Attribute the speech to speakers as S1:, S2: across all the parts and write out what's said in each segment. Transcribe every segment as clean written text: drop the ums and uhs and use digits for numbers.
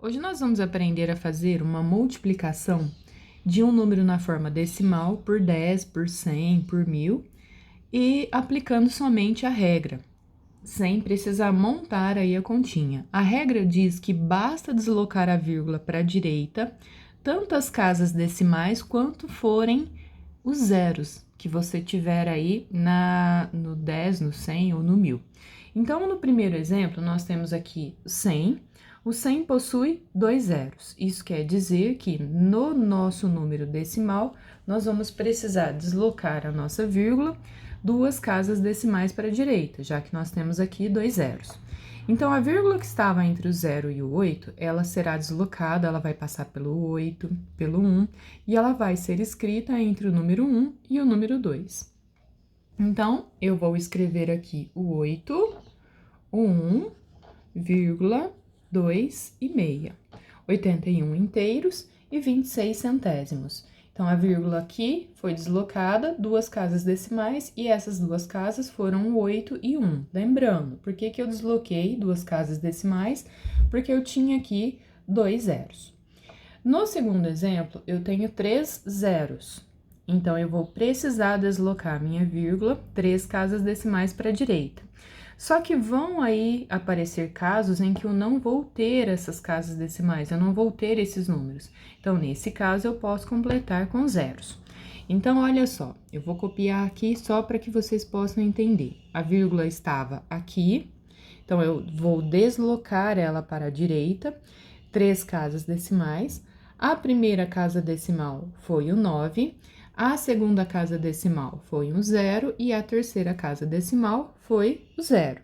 S1: Hoje nós vamos aprender a fazer uma multiplicação de um número na forma decimal por 10, por 100, por 1000 e aplicando somente a regra, sem precisar montar aí a continha. A regra diz que basta deslocar a vírgula para a direita, tanto as casas decimais quanto forem os zeros que você tiver aí no 10, no 100 ou no 1000. Então, no primeiro exemplo, nós temos aqui 100. O 100 possui dois zeros. Isso quer dizer que no nosso número decimal, nós vamos precisar deslocar a nossa vírgula duas casas decimais para a direita, já que nós temos aqui dois zeros. Então, a vírgula que estava entre o 0 e o 8, ela será deslocada, ela vai passar pelo 8, pelo 1, e ela vai ser escrita entre o número 1 e o número 2. Então, eu vou escrever aqui o 8, o 1, vírgula, 2 e meia. 81 inteiros e 26 centésimos. Então, a vírgula aqui foi deslocada, duas casas decimais, e essas duas casas foram o 8 e 1. Lembrando, por que eu desloquei duas casas decimais? Porque eu tinha aqui dois zeros. No segundo exemplo, eu tenho três zeros. Então, eu vou precisar deslocar minha vírgula, três casas decimais para a direita. Só que vão aí aparecer casos em que eu não vou ter essas casas decimais, eu não vou ter esses números. Então, nesse caso, eu posso completar com zeros. Então, olha só, eu vou copiar aqui só para que vocês possam entender. A vírgula estava aqui, então, eu vou deslocar ela para a direita, três casas decimais. A primeira casa decimal foi o 9, a segunda casa decimal foi um 0 e a terceira casa decimal foi o 0.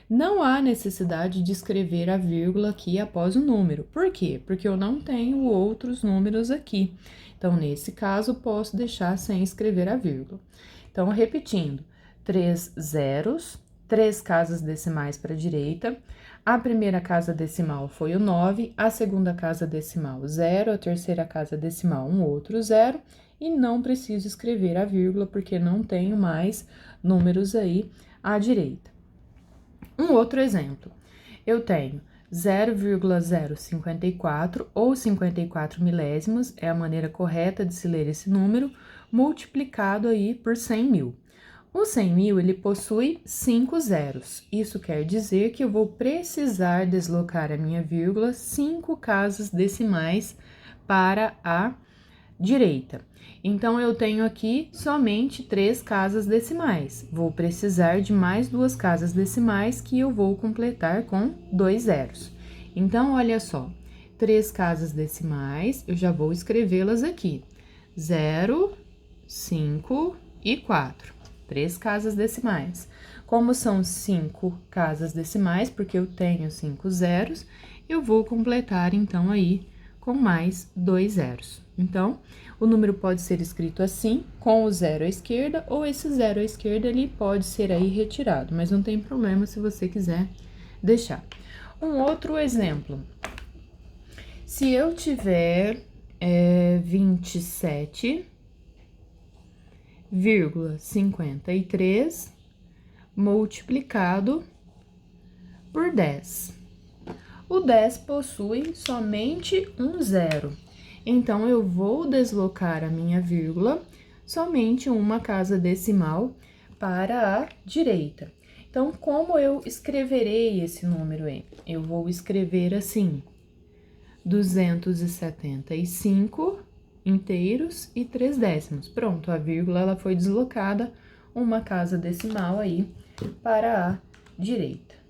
S1: Não há necessidade de escrever a vírgula aqui após o número. Por quê? Porque eu não tenho outros números aqui. Então, nesse caso, posso deixar sem escrever a vírgula. Então, repetindo, três zeros, três casas decimais para a direita. A primeira casa decimal foi o 9, a segunda casa decimal 0, a terceira casa decimal um outro 0, e não preciso escrever a vírgula porque não tenho mais números aí à direita. Um outro exemplo, eu tenho 0,054 ou 54 milésimos, é a maneira correta de se ler esse número, multiplicado aí por 100 mil. O 100 mil, ele possui 5 zeros. Isso quer dizer que eu vou precisar deslocar a minha vírgula 5 casas decimais para a direita. Então, eu tenho aqui somente 3 casas decimais. Vou precisar de mais duas casas decimais que eu vou completar com 2 zeros. Então, olha só, 3 casas decimais, eu já vou escrevê-las aqui. 0, 5 e 4. 3 casas decimais. Como são 5 casas decimais, porque eu tenho 5 zeros, eu vou completar, então, aí com mais 2 zeros. Então, o número pode ser escrito assim, com o zero à esquerda, ou esse zero à esquerda, ele pode ser aí retirado, mas não tem problema se você quiser deixar. Um outro exemplo, se eu tiver 27,53 multiplicado por 10. O 10 possui somente um zero. Então, eu vou deslocar a minha vírgula somente uma casa decimal para a direita. Então, como eu escreverei esse número aí? Eu vou escrever assim, 275 inteiros e 3 décimos. Pronto, a vírgula ela foi deslocada uma casa decimal aí para a direita.